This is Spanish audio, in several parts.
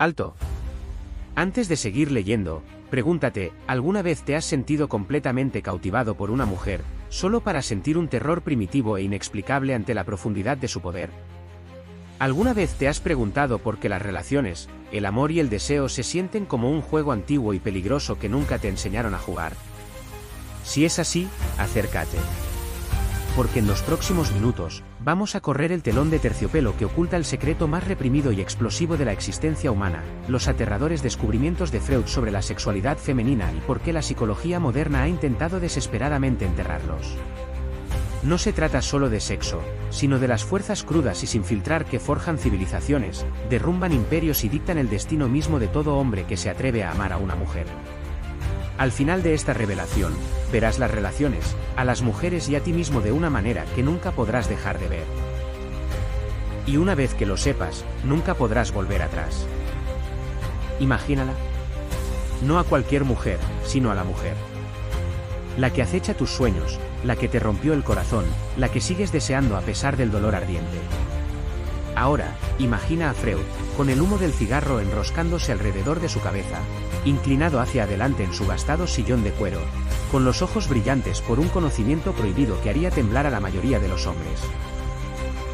Alto. Antes de seguir leyendo, pregúntate, ¿alguna vez te has sentido completamente cautivado por una mujer, solo para sentir un terror primitivo e inexplicable ante la profundidad de su poder? ¿Alguna vez te has preguntado por qué las relaciones, el amor y el deseo se sienten como un juego antiguo y peligroso que nunca te enseñaron a jugar? Si es así, acércate. Porque en los próximos minutos, vamos a correr el telón de terciopelo que oculta el secreto más reprimido y explosivo de la existencia humana, los aterradores descubrimientos de Freud sobre la sexualidad femenina y por qué la psicología moderna ha intentado desesperadamente enterrarlos. No se trata solo de sexo, sino de las fuerzas crudas y sin filtrar que forjan civilizaciones, derrumban imperios y dictan el destino mismo de todo hombre que se atreve a amar a una mujer. Al final de esta revelación, verás las relaciones, a las mujeres y a ti mismo de una manera que nunca podrás dejar de ver. Y una vez que lo sepas, nunca podrás volver atrás. Imagínala. No a cualquier mujer, sino a la mujer. La que acecha tus sueños, la que te rompió el corazón, la que sigues deseando a pesar del dolor ardiente. Ahora, imagina a Freud, con el humo del cigarro enroscándose alrededor de su cabeza, inclinado hacia adelante en su gastado sillón de cuero, con los ojos brillantes por un conocimiento prohibido que haría temblar a la mayoría de los hombres.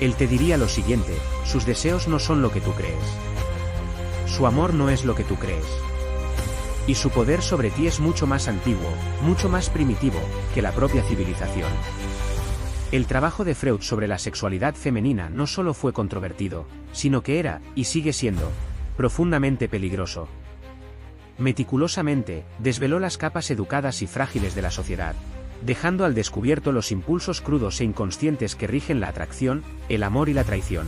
Él te diría lo siguiente: sus deseos no son lo que tú crees. Su amor no es lo que tú crees. Y su poder sobre ti es mucho más antiguo, mucho más primitivo, que la propia civilización. El trabajo de Freud sobre la sexualidad femenina no solo fue controvertido, sino que era, y sigue siendo, profundamente peligroso. Meticulosamente, desveló las capas educadas y frágiles de la sociedad, dejando al descubierto los impulsos crudos e inconscientes que rigen la atracción, el amor y la traición.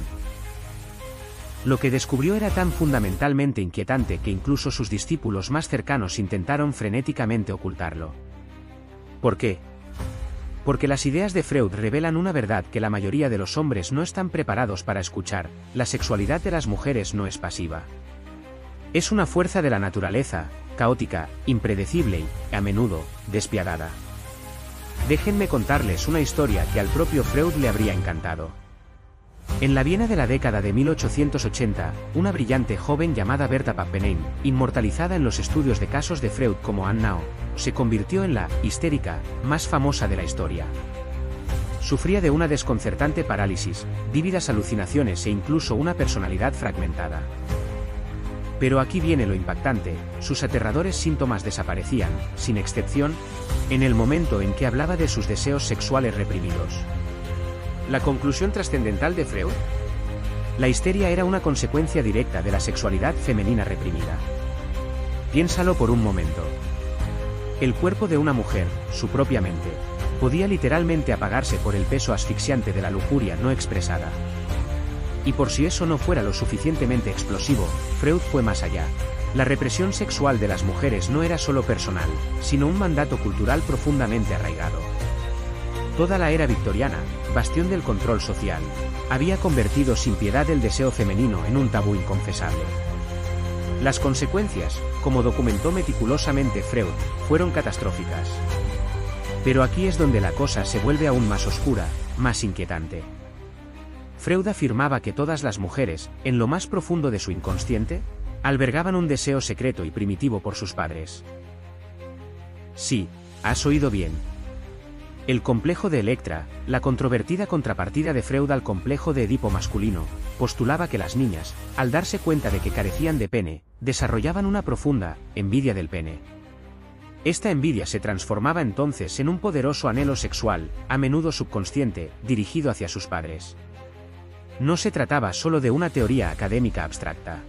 Lo que descubrió era tan fundamentalmente inquietante que incluso sus discípulos más cercanos intentaron frenéticamente ocultarlo. ¿Por qué? Porque las ideas de Freud revelan una verdad que la mayoría de los hombres no están preparados para escuchar: la sexualidad de las mujeres no es pasiva. Es una fuerza de la naturaleza, caótica, impredecible y, a menudo, despiadada. Déjenme contarles una historia que al propio Freud le habría encantado. En la Viena de la década de 1880, una brillante joven llamada Berta Pappenheim, inmortalizada en los estudios de casos de Freud como Anne Nao, se convirtió en la histérica más famosa de la historia. Sufría de una desconcertante parálisis, vívidas alucinaciones e incluso una personalidad fragmentada. Pero aquí viene lo impactante: sus aterradores síntomas desaparecían, sin excepción, en el momento en que hablaba de sus deseos sexuales reprimidos. ¿La conclusión trascendental de Freud? La histeria era una consecuencia directa de la sexualidad femenina reprimida. Piénsalo por un momento. El cuerpo de una mujer, su propia mente, podía literalmente apagarse por el peso asfixiante de la lujuria no expresada. Y por si eso no fuera lo suficientemente explosivo, Freud fue más allá. La represión sexual de las mujeres no era solo personal, sino un mandato cultural profundamente arraigado. Toda la era victoriana, bastión del control social, había convertido sin piedad el deseo femenino en un tabú inconfesable. Las consecuencias, como documentó meticulosamente Freud, fueron catastróficas. Pero aquí es donde la cosa se vuelve aún más oscura, más inquietante. Freud afirmaba que todas las mujeres, en lo más profundo de su inconsciente, albergaban un deseo secreto y primitivo por sus padres. Sí, has oído bien. El complejo de Electra, la controvertida contrapartida de Freud al complejo de Edipo masculino, postulaba que las niñas, al darse cuenta de que carecían de pene, desarrollaban una profunda envidia del pene. Esta envidia se transformaba entonces en un poderoso anhelo sexual, a menudo subconsciente, dirigido hacia sus padres. No se trataba solo de una teoría académica abstracta.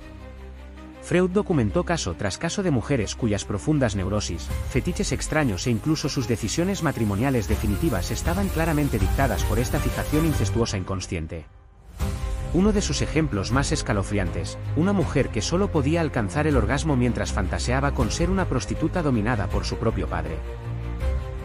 Freud documentó caso tras caso de mujeres cuyas profundas neurosis, fetiches extraños e incluso sus decisiones matrimoniales definitivas estaban claramente dictadas por esta fijación incestuosa inconsciente. Uno de sus ejemplos más escalofriantes: una mujer que solo podía alcanzar el orgasmo mientras fantaseaba con ser una prostituta dominada por su propio padre.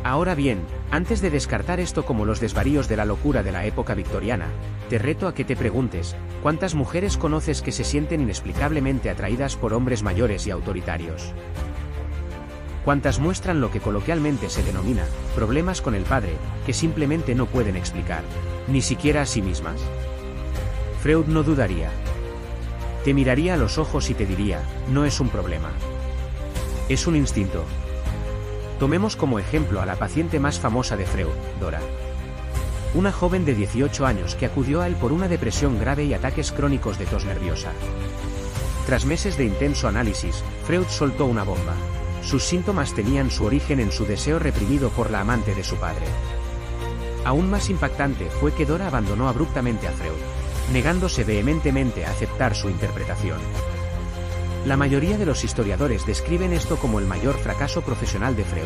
Ahora bien, antes de descartar esto como los desvaríos de la locura de la época victoriana, te reto a que te preguntes: ¿cuántas mujeres conoces que se sienten inexplicablemente atraídas por hombres mayores y autoritarios? ¿Cuántas muestran lo que coloquialmente se denomina problemas con el padre, que simplemente no pueden explicar, ni siquiera a sí mismas? Freud no dudaría. Te miraría a los ojos y te diría, no es un problema. Es un instinto. Tomemos como ejemplo a la paciente más famosa de Freud, Dora. Una joven de 18 años que acudió a él por una depresión grave y ataques crónicos de tos nerviosa. Tras meses de intenso análisis, Freud soltó una bomba. Sus síntomas tenían su origen en su deseo reprimido por la amante de su padre. Aún más impactante fue que Dora abandonó abruptamente a Freud, negándose vehementemente a aceptar su interpretación. La mayoría de los historiadores describen esto como el mayor fracaso profesional de Freud.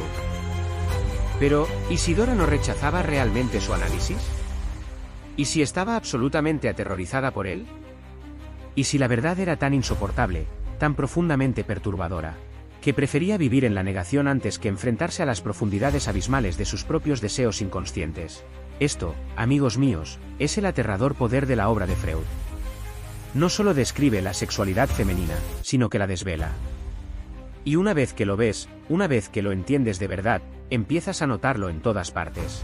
Pero, ¿y si Dora no rechazaba realmente su análisis? ¿Y si estaba absolutamente aterrorizada por él? ¿Y si la verdad era tan insoportable, tan profundamente perturbadora, que prefería vivir en la negación antes que enfrentarse a las profundidades abismales de sus propios deseos inconscientes? Esto, amigos míos, es el aterrador poder de la obra de Freud. No solo describe la sexualidad femenina, sino que la desvela. Y una vez que lo ves, una vez que lo entiendes de verdad, empiezas a notarlo en todas partes.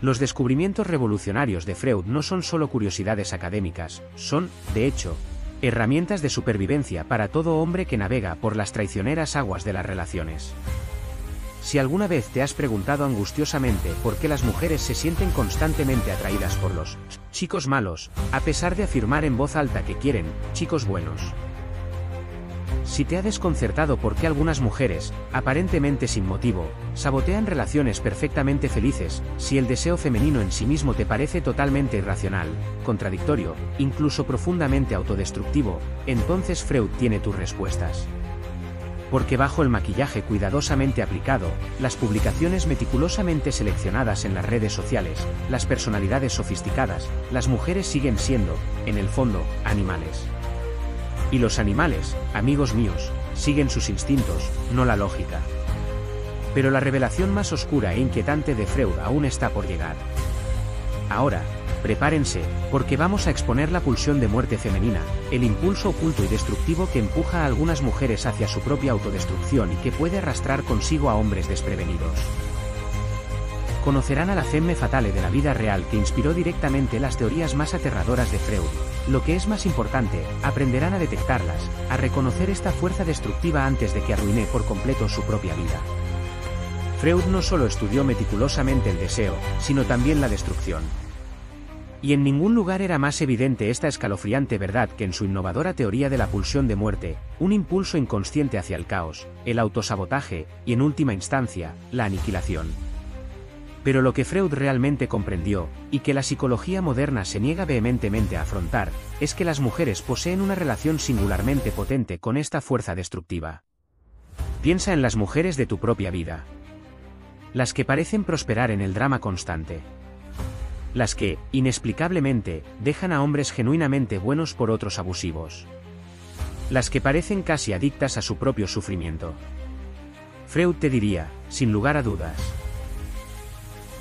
Los descubrimientos revolucionarios de Freud no son solo curiosidades académicas, son, de hecho, herramientas de supervivencia para todo hombre que navega por las traicioneras aguas de las relaciones. Si alguna vez te has preguntado angustiosamente por qué las mujeres se sienten constantemente atraídas por los chicos malos, a pesar de afirmar en voz alta que quieren chicos buenos. Si te ha desconcertado por qué algunas mujeres, aparentemente sin motivo, sabotean relaciones perfectamente felices, si el deseo femenino en sí mismo te parece totalmente irracional, contradictorio, incluso profundamente autodestructivo, entonces Freud tiene tus respuestas. Porque bajo el maquillaje cuidadosamente aplicado, las publicaciones meticulosamente seleccionadas en las redes sociales, las personalidades sofisticadas, las mujeres siguen siendo, en el fondo, animales. Y los animales, amigos míos, siguen sus instintos, no la lógica. Pero la revelación más oscura e inquietante de Freud aún está por llegar. Ahora, prepárense, porque vamos a exponer la pulsión de muerte femenina, el impulso oculto y destructivo que empuja a algunas mujeres hacia su propia autodestrucción y que puede arrastrar consigo a hombres desprevenidos. Conocerán a la femme fatale de la vida real que inspiró directamente las teorías más aterradoras de Freud. Lo que es más importante, aprenderán a detectarlas, a reconocer esta fuerza destructiva antes de que arruine por completo su propia vida. Freud no solo estudió meticulosamente el deseo, sino también la destrucción. Y en ningún lugar era más evidente esta escalofriante verdad que en su innovadora teoría de la pulsión de muerte, un impulso inconsciente hacia el caos, el autosabotaje, y en última instancia, la aniquilación. Pero lo que Freud realmente comprendió, y que la psicología moderna se niega vehementemente a afrontar, es que las mujeres poseen una relación singularmente potente con esta fuerza destructiva. Piensa en las mujeres de tu propia vida. Las que parecen prosperar en el drama constante. Las que, inexplicablemente, dejan a hombres genuinamente buenos por otros abusivos. Las que parecen casi adictas a su propio sufrimiento. Freud te diría, sin lugar a dudas: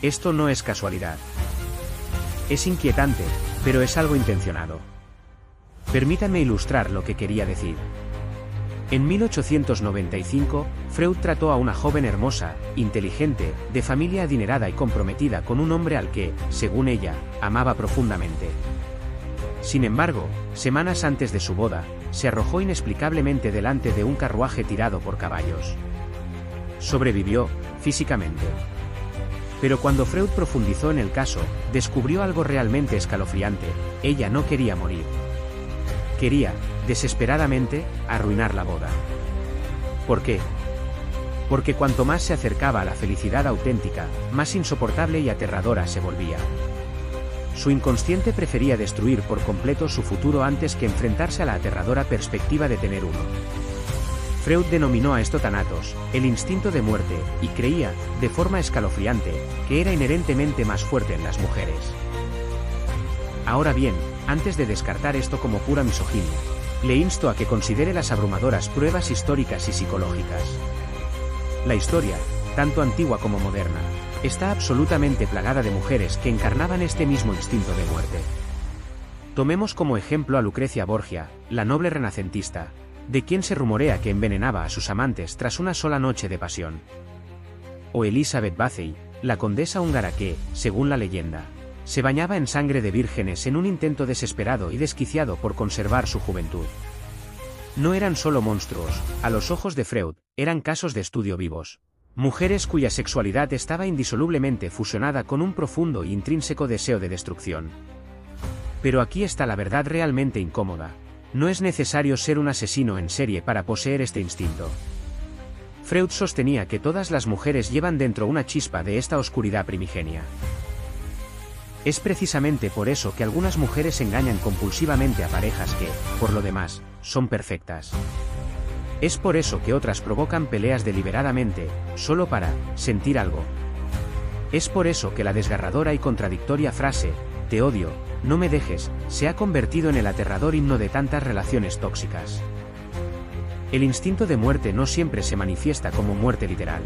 esto no es casualidad. Es inquietante, pero es algo intencionado. Permítanme ilustrar lo que quería decir. En 1895, Freud trató a una joven hermosa, inteligente, de familia adinerada y comprometida con un hombre al que, según ella, amaba profundamente. Sin embargo, semanas antes de su boda, se arrojó inexplicablemente delante de un carruaje tirado por caballos. Sobrevivió, físicamente. Pero cuando Freud profundizó en el caso, descubrió algo realmente escalofriante: ella no quería morir. Quería, desesperadamente, arruinar la boda. ¿Por qué? Porque cuanto más se acercaba a la felicidad auténtica, más insoportable y aterradora se volvía. Su inconsciente prefería destruir por completo su futuro antes que enfrentarse a la aterradora perspectiva de tener uno. Freud denominó a esto thanatos, el instinto de muerte, y creía, de forma escalofriante, que era inherentemente más fuerte en las mujeres. Ahora bien, antes de descartar esto como pura misoginia, le insto a que considere las abrumadoras pruebas históricas y psicológicas. La historia, tanto antigua como moderna, está absolutamente plagada de mujeres que encarnaban este mismo instinto de muerte. Tomemos como ejemplo a Lucrecia Borgia, la noble renacentista, de quien se rumorea que envenenaba a sus amantes tras una sola noche de pasión. O Elizabeth Bathory, la condesa húngara que, según la leyenda, Se bañaba en sangre de vírgenes en un intento desesperado y desquiciado por conservar su juventud. No eran solo monstruos, a los ojos de Freud, eran casos de estudio vivos. Mujeres cuya sexualidad estaba indisolublemente fusionada con un profundo e intrínseco deseo de destrucción. Pero aquí está la verdad realmente incómoda. No es necesario ser un asesino en serie para poseer este instinto. Freud sostenía que todas las mujeres llevan dentro una chispa de esta oscuridad primigenia. Es precisamente por eso que algunas mujeres engañan compulsivamente a parejas que, por lo demás, son perfectas. Es por eso que otras provocan peleas deliberadamente, solo para sentir algo. Es por eso que la desgarradora y contradictoria frase, "te odio, no me dejes", se ha convertido en el aterrador himno de tantas relaciones tóxicas. El instinto de muerte no siempre se manifiesta como muerte literal.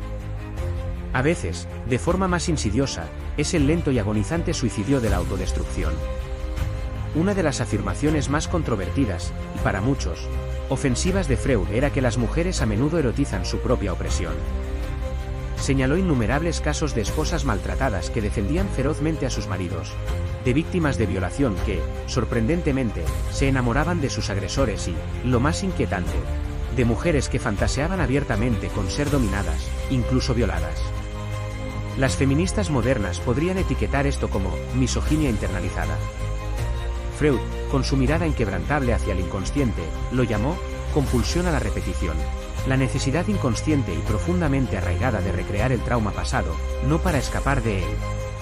A veces, de forma más insidiosa, es el lento y agonizante suicidio de la autodestrucción. Una de las afirmaciones más controvertidas, y para muchos, ofensivas de Freud era que las mujeres a menudo erotizan su propia opresión. Señaló innumerables casos de esposas maltratadas que defendían ferozmente a sus maridos, de víctimas de violación que, sorprendentemente, se enamoraban de sus agresores y, lo más inquietante, de mujeres que fantaseaban abiertamente con ser dominadas, incluso violadas. Las feministas modernas podrían etiquetar esto como misoginia internalizada. Freud, con su mirada inquebrantable hacia el inconsciente, lo llamó compulsión a la repetición, la necesidad inconsciente y profundamente arraigada de recrear el trauma pasado, no para escapar de él,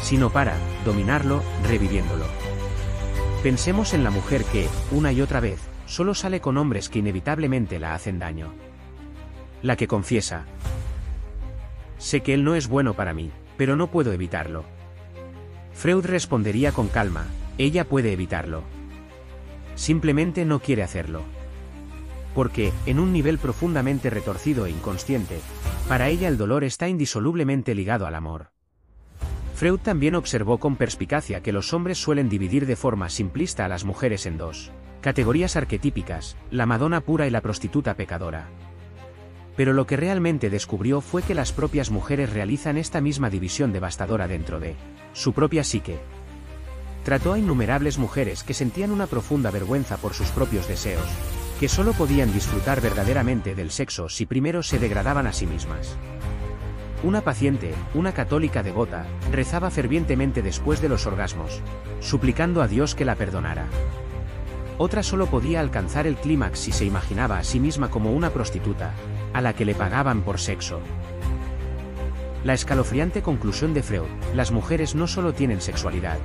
sino para dominarlo, reviviéndolo. Pensemos en la mujer que, una y otra vez, solo sale con hombres que inevitablemente la hacen daño. La que confiesa: sé que él no es bueno para mí, pero no puedo evitarlo. Freud respondería con calma: ella puede evitarlo. Simplemente no quiere hacerlo. Porque, en un nivel profundamente retorcido e inconsciente, para ella el dolor está indisolublemente ligado al amor. Freud también observó con perspicacia que los hombres suelen dividir de forma simplista a las mujeres en dos categorías arquetípicas, la madona pura y la prostituta pecadora. Pero lo que realmente descubrió fue que las propias mujeres realizan esta misma división devastadora dentro de su propia psique. Trató a innumerables mujeres que sentían una profunda vergüenza por sus propios deseos, que solo podían disfrutar verdaderamente del sexo si primero se degradaban a sí mismas. Una paciente, una católica devota, rezaba fervientemente después de los orgasmos, suplicando a Dios que la perdonara. Otra solo podía alcanzar el clímax si se imaginaba a sí misma como una prostituta, a la que le pagaban por sexo. La escalofriante conclusión de Freud: las mujeres no solo tienen sexualidad,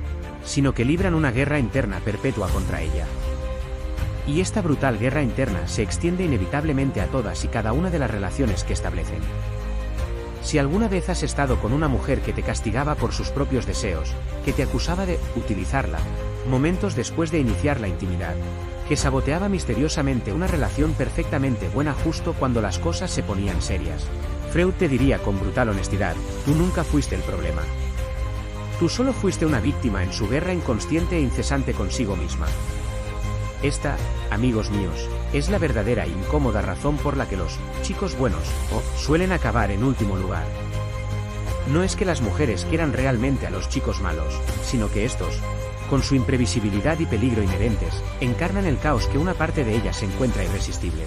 sino que libran una guerra interna perpetua contra ella. Y esta brutal guerra interna se extiende inevitablemente a todas y cada una de las relaciones que establecen. Si alguna vez has estado con una mujer que te castigaba por sus propios deseos, que te acusaba de utilizarla, momentos después de iniciar la intimidad, que saboteaba misteriosamente una relación perfectamente buena justo cuando las cosas se ponían serias, Freud te diría con brutal honestidad: tú nunca fuiste el problema. Tú solo fuiste una víctima en su guerra inconsciente e incesante consigo misma. Esta, amigos míos, es la verdadera e incómoda razón por la que los chicos buenos suelen acabar en último lugar. No es que las mujeres quieran realmente a los chicos malos, sino que estos, con su imprevisibilidad y peligro inherentes, encarnan el caos que una parte de ellas encuentra irresistible.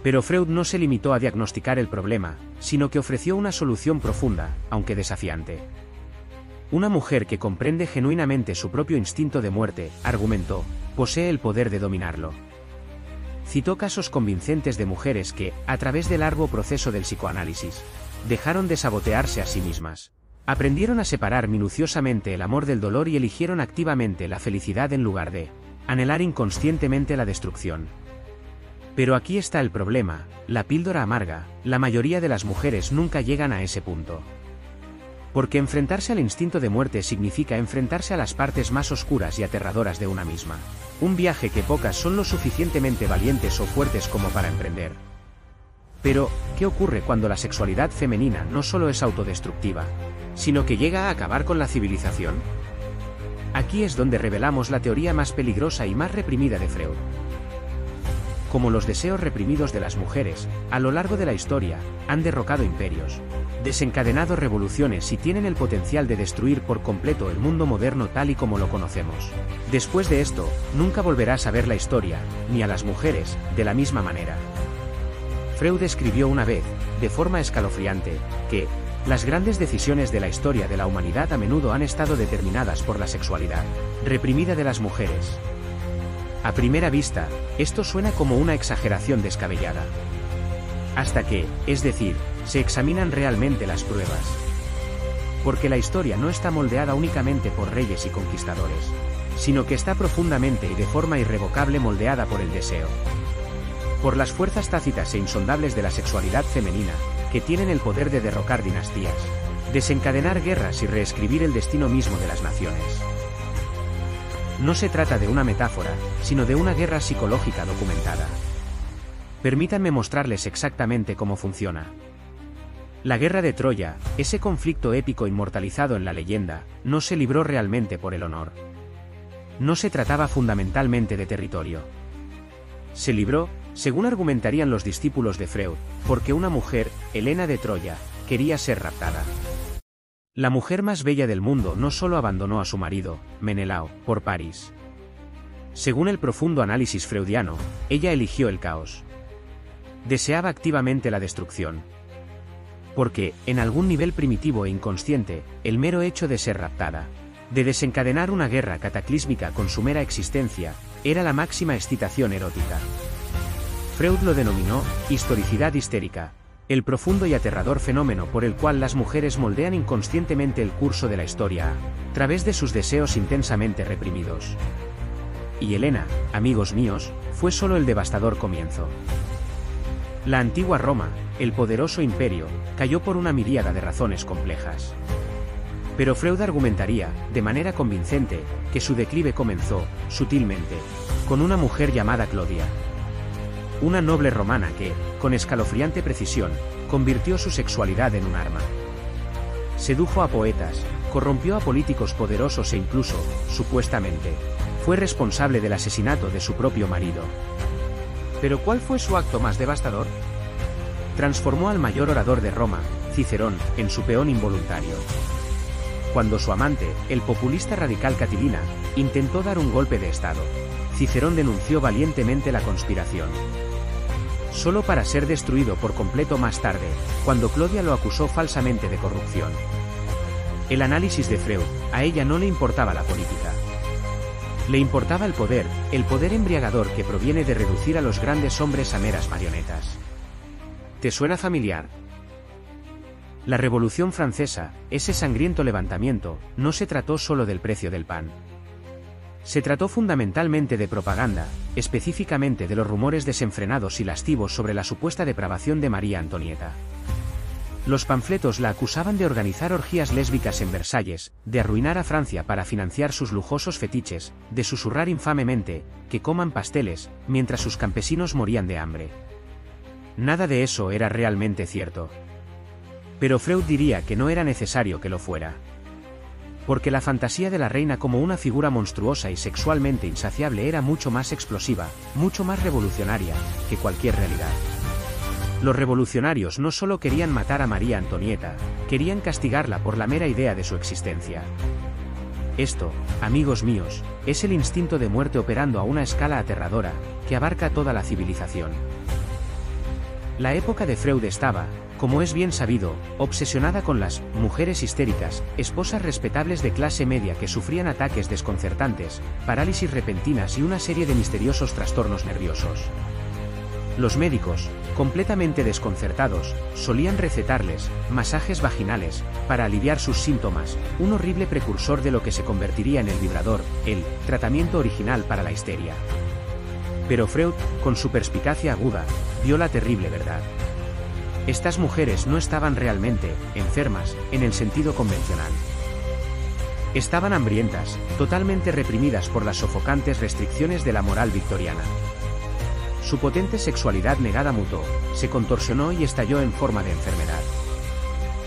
Pero Freud no se limitó a diagnosticar el problema, sino que ofreció una solución profunda, aunque desafiante. Una mujer que comprende genuinamente su propio instinto de muerte, argumentó, posee el poder de dominarlo. Citó casos convincentes de mujeres que, a través del largo proceso del psicoanálisis, dejaron de sabotearse a sí mismas. Aprendieron a separar minuciosamente el amor del dolor y eligieron activamente la felicidad en lugar de anhelar inconscientemente la destrucción. Pero aquí está el problema: la píldora amarga. La mayoría de las mujeres nunca llegan a ese punto. Porque enfrentarse al instinto de muerte significa enfrentarse a las partes más oscuras y aterradoras de una misma. Un viaje que pocas son lo suficientemente valientes o fuertes como para emprender. Pero, ¿qué ocurre cuando la sexualidad femenina no solo es autodestructiva, sino que llega a acabar con la civilización? Aquí es donde revelamos la teoría más peligrosa y más reprimida de Freud. Como los deseos reprimidos de las mujeres, a lo largo de la historia, han derrocado imperios, desencadenado revoluciones y tienen el potencial de destruir por completo el mundo moderno tal y como lo conocemos. Después de esto, nunca volverás a ver la historia, ni a las mujeres, de la misma manera. Freud escribió una vez, de forma escalofriante, que las grandes decisiones de la historia de la humanidad a menudo han estado determinadas por la sexualidad reprimida de las mujeres. A primera vista, esto suena como una exageración descabellada. Hasta que, es decir, se examinan realmente las pruebas. Porque la historia no está moldeada únicamente por reyes y conquistadores, sino que está profundamente y de forma irrevocable moldeada por el deseo. Por las fuerzas tácitas e insondables de la sexualidad femenina, que tienen el poder de derrocar dinastías, desencadenar guerras y reescribir el destino mismo de las naciones. No se trata de una metáfora, sino de una guerra psicológica documentada. Permítanme mostrarles exactamente cómo funciona. La guerra de Troya, ese conflicto épico inmortalizado en la leyenda, no se libró realmente por el honor. No se trataba fundamentalmente de territorio. Se libró, según argumentarían los discípulos de Freud, porque una mujer, Helena de Troya, quería ser raptada. La mujer más bella del mundo no solo abandonó a su marido, Menelao, por París. Según el profundo análisis freudiano, ella eligió el caos. Deseaba activamente la destrucción. Porque, en algún nivel primitivo e inconsciente, el mero hecho de ser raptada, de desencadenar una guerra cataclísmica con su mera existencia, era la máxima excitación erótica. Freud lo denominó historicidad histérica, el profundo y aterrador fenómeno por el cual las mujeres moldean inconscientemente el curso de la historia a través de sus deseos intensamente reprimidos. Y Helena, amigos míos, fue solo el devastador comienzo. La antigua Roma, el poderoso imperio, cayó por una miríada de razones complejas. Pero Freud argumentaría, de manera convincente, que su declive comenzó, sutilmente, con una mujer llamada Clodia. Una noble romana que, con escalofriante precisión, convirtió su sexualidad en un arma. Sedujo a poetas, corrompió a políticos poderosos e incluso, supuestamente, fue responsable del asesinato de su propio marido. ¿Pero cuál fue su acto más devastador? Transformó al mayor orador de Roma, Cicerón, en su peón involuntario. Cuando su amante, el populista radical Catilina, intentó dar un golpe de estado, Cicerón denunció valientemente la conspiración. Solo para ser destruido por completo más tarde, cuando Clodia lo acusó falsamente de corrupción. El análisis de Freud, a ella no le importaba la política. Le importaba el poder embriagador que proviene de reducir a los grandes hombres a meras marionetas. ¿Te suena familiar? La Revolución Francesa, ese sangriento levantamiento, no se trató solo del precio del pan. Se trató fundamentalmente de propaganda, específicamente de los rumores desenfrenados y lascivos sobre la supuesta depravación de María Antonieta. Los panfletos la acusaban de organizar orgías lésbicas en Versalles, de arruinar a Francia para financiar sus lujosos fetiches, de susurrar infamemente, que coman pasteles, mientras sus campesinos morían de hambre. Nada de eso era realmente cierto. Pero Freud diría que no era necesario que lo fuera. Porque la fantasía de la reina como una figura monstruosa y sexualmente insaciable era mucho más explosiva, mucho más revolucionaria, que cualquier realidad. Los revolucionarios no solo querían matar a María Antonieta, querían castigarla por la mera idea de su existencia. Esto, amigos míos, es el instinto de muerte operando a una escala aterradora, que abarca toda la civilización. La época de Freud estaba, como es bien sabido, obsesionada con las mujeres histéricas, esposas respetables de clase media que sufrían ataques desconcertantes, parálisis repentinas y una serie de misteriosos trastornos nerviosos. Los médicos, completamente desconcertados, solían recetarles masajes vaginales para aliviar sus síntomas, un horrible precursor de lo que se convertiría en el vibrador, el tratamiento original para la histeria. Pero Freud, con su perspicacia aguda, vio la terrible verdad. Estas mujeres no estaban realmente enfermas, en el sentido convencional. Estaban hambrientas, totalmente reprimidas por las sofocantes restricciones de la moral victoriana. Su potente sexualidad negada mutó, se contorsionó y estalló en forma de enfermedad.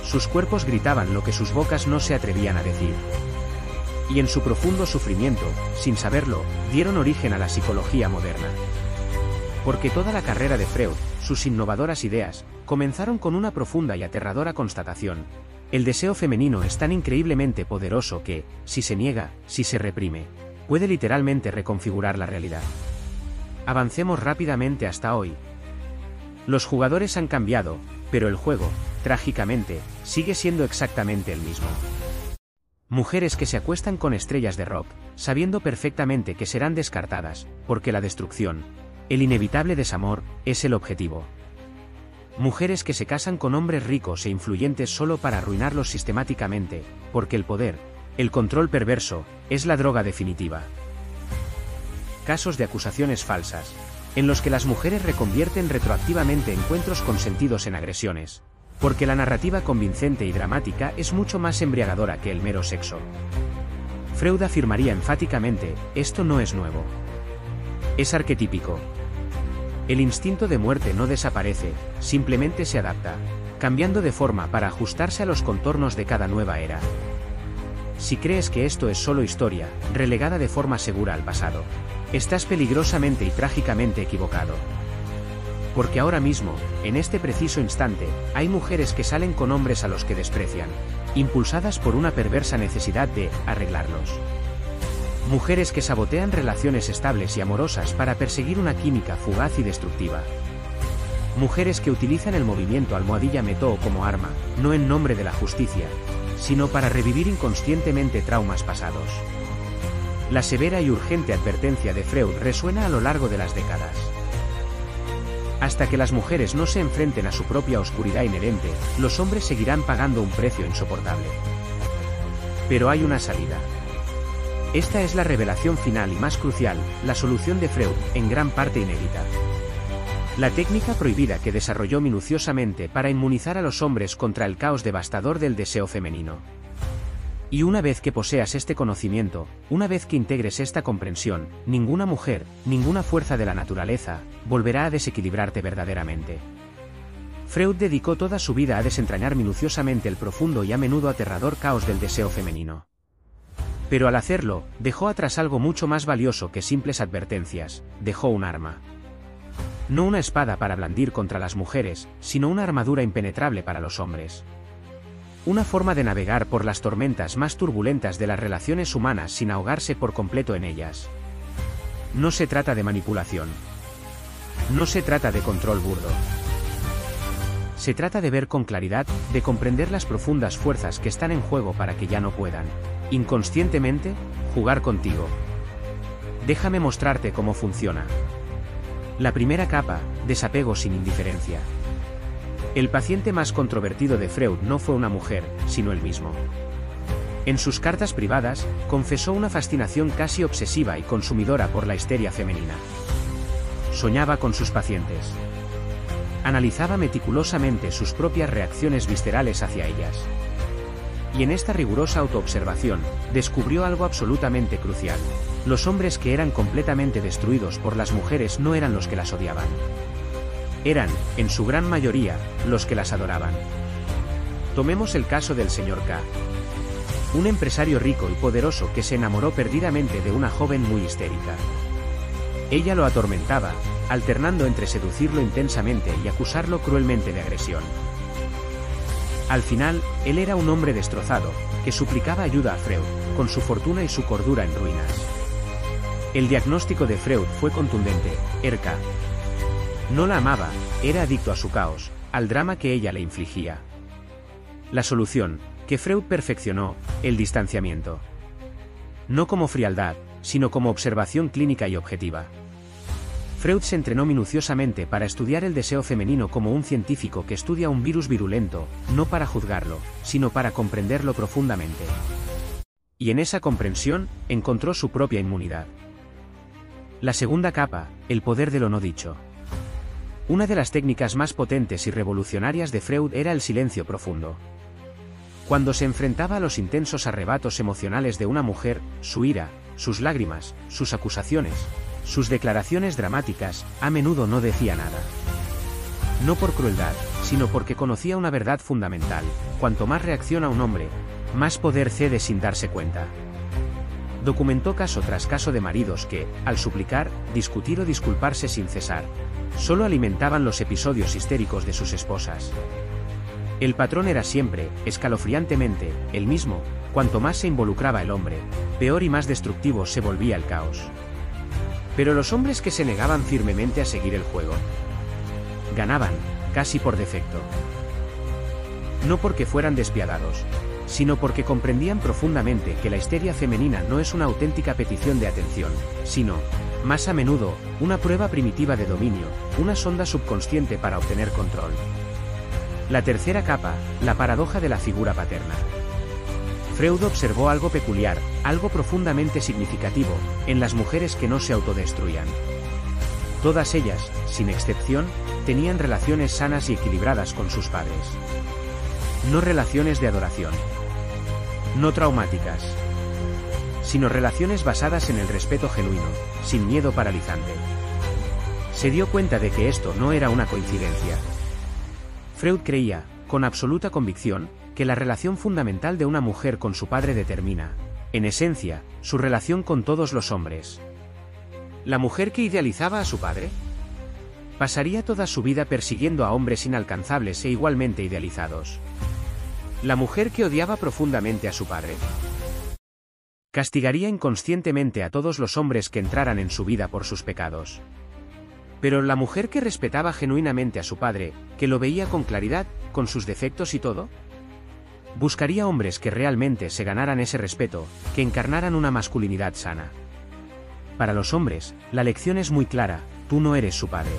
Sus cuerpos gritaban lo que sus bocas no se atrevían a decir. Y en su profundo sufrimiento, sin saberlo, dieron origen a la psicología moderna. Porque toda la carrera de Freud, sus innovadoras ideas, comenzaron con una profunda y aterradora constatación: el deseo femenino es tan increíblemente poderoso que, si se niega, si se reprime, puede literalmente reconfigurar la realidad. Avancemos rápidamente hasta hoy. Los jugadores han cambiado, pero el juego, trágicamente, sigue siendo exactamente el mismo. Mujeres que se acuestan con estrellas de rock, sabiendo perfectamente que serán descartadas, porque la destrucción, el inevitable desamor, es el objetivo. Mujeres que se casan con hombres ricos e influyentes solo para arruinarlos sistemáticamente, porque el poder, el control perverso, es la droga definitiva. Casos de acusaciones falsas, en los que las mujeres reconvierten retroactivamente encuentros consentidos en agresiones, porque la narrativa convincente y dramática es mucho más embriagadora que el mero sexo. Freud afirmaría enfáticamente: esto no es nuevo. Es arquetípico. El instinto de muerte no desaparece, simplemente se adapta, cambiando de forma para ajustarse a los contornos de cada nueva era. Si crees que esto es solo historia, relegada de forma segura al pasado, estás peligrosamente y trágicamente equivocado. Porque ahora mismo, en este preciso instante, hay mujeres que salen con hombres a los que desprecian, impulsadas por una perversa necesidad de arreglarlos. Mujeres que sabotean relaciones estables y amorosas para perseguir una química fugaz y destructiva. Mujeres que utilizan el movimiento almohadilla metó como arma, no en nombre de la justicia, sino para revivir inconscientemente traumas pasados. La severa y urgente advertencia de Freud resuena a lo largo de las décadas. Hasta que las mujeres no se enfrenten a su propia oscuridad inherente, los hombres seguirán pagando un precio insoportable. Pero hay una salida. Esta es la revelación final y más crucial, la solución de Freud, en gran parte inédita. La técnica prohibida que desarrolló minuciosamente para inmunizar a los hombres contra el caos devastador del deseo femenino. Y una vez que poseas este conocimiento, una vez que integres esta comprensión, ninguna mujer, ninguna fuerza de la naturaleza, volverá a desequilibrarte verdaderamente. Freud dedicó toda su vida a desentrañar minuciosamente el profundo y a menudo aterrador caos del deseo femenino. Pero al hacerlo, dejó atrás algo mucho más valioso que simples advertencias: dejó un arma. No una espada para blandir contra las mujeres, sino una armadura impenetrable para los hombres. Una forma de navegar por las tormentas más turbulentas de las relaciones humanas sin ahogarse por completo en ellas. No se trata de manipulación. No se trata de control burdo. Se trata de ver con claridad, de comprender las profundas fuerzas que están en juego para que ya no puedan, inconscientemente, jugar contigo. Déjame mostrarte cómo funciona. La primera capa: desapego sin indiferencia. El paciente más controvertido de Freud no fue una mujer, sino él mismo. En sus cartas privadas, confesó una fascinación casi obsesiva y consumidora por la histeria femenina. Soñaba con sus pacientes. Analizaba meticulosamente sus propias reacciones viscerales hacia ellas. Y en esta rigurosa autoobservación, descubrió algo absolutamente crucial: los hombres que eran completamente destruidos por las mujeres no eran los que las odiaban. Eran, en su gran mayoría, los que las adoraban. Tomemos el caso del Sr. K. Un empresario rico y poderoso que se enamoró perdidamente de una joven muy histérica. Ella lo atormentaba, alternando entre seducirlo intensamente y acusarlo cruelmente de agresión. Al final, él era un hombre destrozado, que suplicaba ayuda a Freud, con su fortuna y su cordura en ruinas. El diagnóstico de Freud fue contundente: Erka no la amaba, era adicto a su caos, al drama que ella le infligía. La solución, que Freud perfeccionó: el distanciamiento. No como frialdad, sino como observación clínica y objetiva. Freud se entrenó minuciosamente para estudiar el deseo femenino como un científico que estudia un virus virulento, no para juzgarlo, sino para comprenderlo profundamente. Y en esa comprensión, encontró su propia inmunidad. La segunda capa: el poder de lo no dicho. Una de las técnicas más potentes y revolucionarias de Freud era el silencio profundo. Cuando se enfrentaba a los intensos arrebatos emocionales de una mujer, su ira, sus lágrimas, sus acusaciones, sus declaraciones dramáticas, a menudo no decía nada. No por crueldad, sino porque conocía una verdad fundamental: cuanto más reacciona un hombre, más poder cede sin darse cuenta. Documentó caso tras caso de maridos que, al suplicar, discutir o disculparse sin cesar, solo alimentaban los episodios histéricos de sus esposas. El patrón era siempre, escalofriantemente, el mismo: cuanto más se involucraba el hombre, peor y más destructivo se volvía el caos. Pero los hombres que se negaban firmemente a seguir el juego ganaban, casi por defecto. No porque fueran despiadados, sino porque comprendían profundamente que la histeria femenina no es una auténtica petición de atención, sino, más a menudo, una prueba primitiva de dominio, una sonda subconsciente para obtener control. La tercera capa, la paradoja de la figura paterna. Freud observó algo peculiar, algo profundamente significativo, en las mujeres que no se autodestruían. Todas ellas, sin excepción, tenían relaciones sanas y equilibradas con sus padres. No relaciones de adoración. No traumáticas. Sino relaciones basadas en el respeto genuino, sin miedo paralizante. Se dio cuenta de que esto no era una coincidencia. Freud creía, con absoluta convicción, que la relación fundamental de una mujer con su padre determina, en esencia, su relación con todos los hombres. ¿La mujer que idealizaba a su padre? Pasaría toda su vida persiguiendo a hombres inalcanzables e igualmente idealizados. ¿La mujer que odiaba profundamente a su padre? Castigaría inconscientemente a todos los hombres que entraran en su vida por sus pecados. Pero la mujer que respetaba genuinamente a su padre, que lo veía con claridad, con sus defectos y todo, buscaría hombres que realmente se ganaran ese respeto, que encarnaran una masculinidad sana. Para los hombres, la lección es muy clara: tú no eres su padre.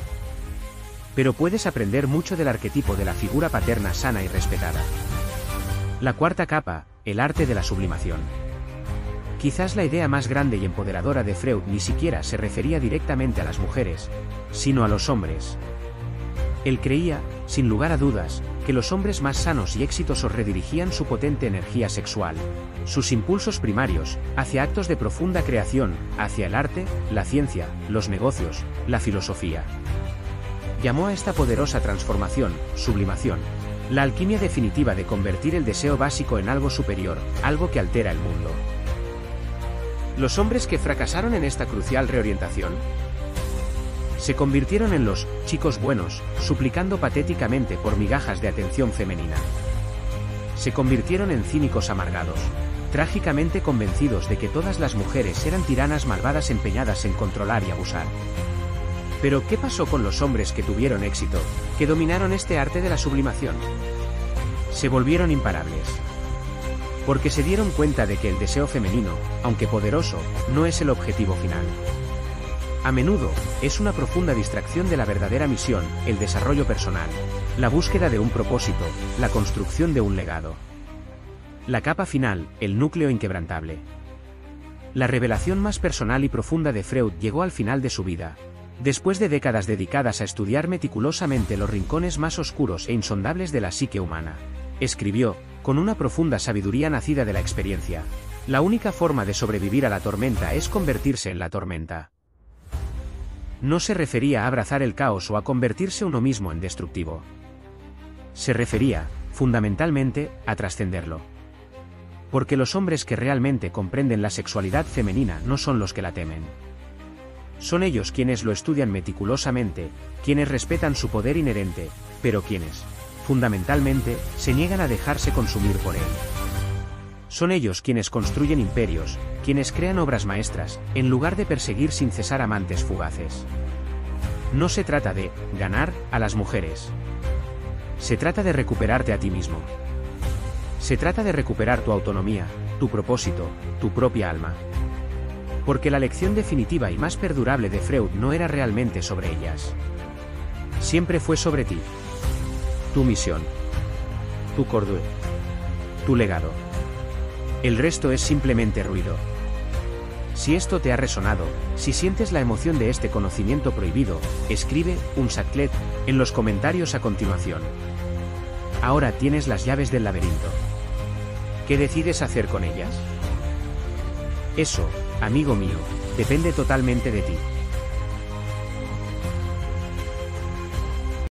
Pero puedes aprender mucho del arquetipo de la figura paterna sana y respetada. La cuarta capa, el arte de la sublimación. Quizás la idea más grande y empoderadora de Freud ni siquiera se refería directamente a las mujeres, sino a los hombres. Él creía, sin lugar a dudas, que los hombres más sanos y exitosos redirigían su potente energía sexual, sus impulsos primarios, hacia actos de profunda creación, hacia el arte, la ciencia, los negocios, la filosofía. Llamó a esta poderosa transformación, sublimación, la alquimia definitiva de convertir el deseo básico en algo superior, algo que altera el mundo. Los hombres que fracasaron en esta crucial reorientación se convirtieron en los chicos buenos, suplicando patéticamente por migajas de atención femenina. Se convirtieron en cínicos amargados, trágicamente convencidos de que todas las mujeres eran tiranas malvadas empeñadas en controlar y abusar. Pero ¿qué pasó con los hombres que tuvieron éxito, que dominaron este arte de la sublimación? Se volvieron imparables. Porque se dieron cuenta de que el deseo femenino, aunque poderoso, no es el objetivo final. A menudo, es una profunda distracción de la verdadera misión, el desarrollo personal, la búsqueda de un propósito, la construcción de un legado. La capa final, el núcleo inquebrantable. La revelación más personal y profunda de Freud llegó al final de su vida, después de décadas dedicadas a estudiar meticulosamente los rincones más oscuros e insondables de la psique humana. Escribió, con una profunda sabiduría nacida de la experiencia: la única forma de sobrevivir a la tormenta es convertirse en la tormenta. No se refería a abrazar el caos o a convertirse uno mismo en destructivo. Se refería, fundamentalmente, a trascenderlo. Porque los hombres que realmente comprenden la sexualidad femenina no son los que la temen. Son ellos quienes lo estudian meticulosamente, quienes respetan su poder inherente, pero quienes, fundamentalmente, se niegan a dejarse consumir por él. Son ellos quienes construyen imperios, quienes crean obras maestras, en lugar de perseguir sin cesar amantes fugaces. No se trata de ganar a las mujeres. Se trata de recuperarte a ti mismo. Se trata de recuperar tu autonomía, tu propósito, tu propia alma. Porque la lección definitiva y más perdurable de Freud no era realmente sobre ellas. Siempre fue sobre ti. Tu misión. Tu cordura. Tu legado. El resto es simplemente ruido. Si esto te ha resonado, si sientes la emoción de este conocimiento prohibido, escribe un Saclet en los comentarios a continuación. Ahora tienes las llaves del laberinto. ¿Qué decides hacer con ellas? Eso, amigo mío, depende totalmente de ti.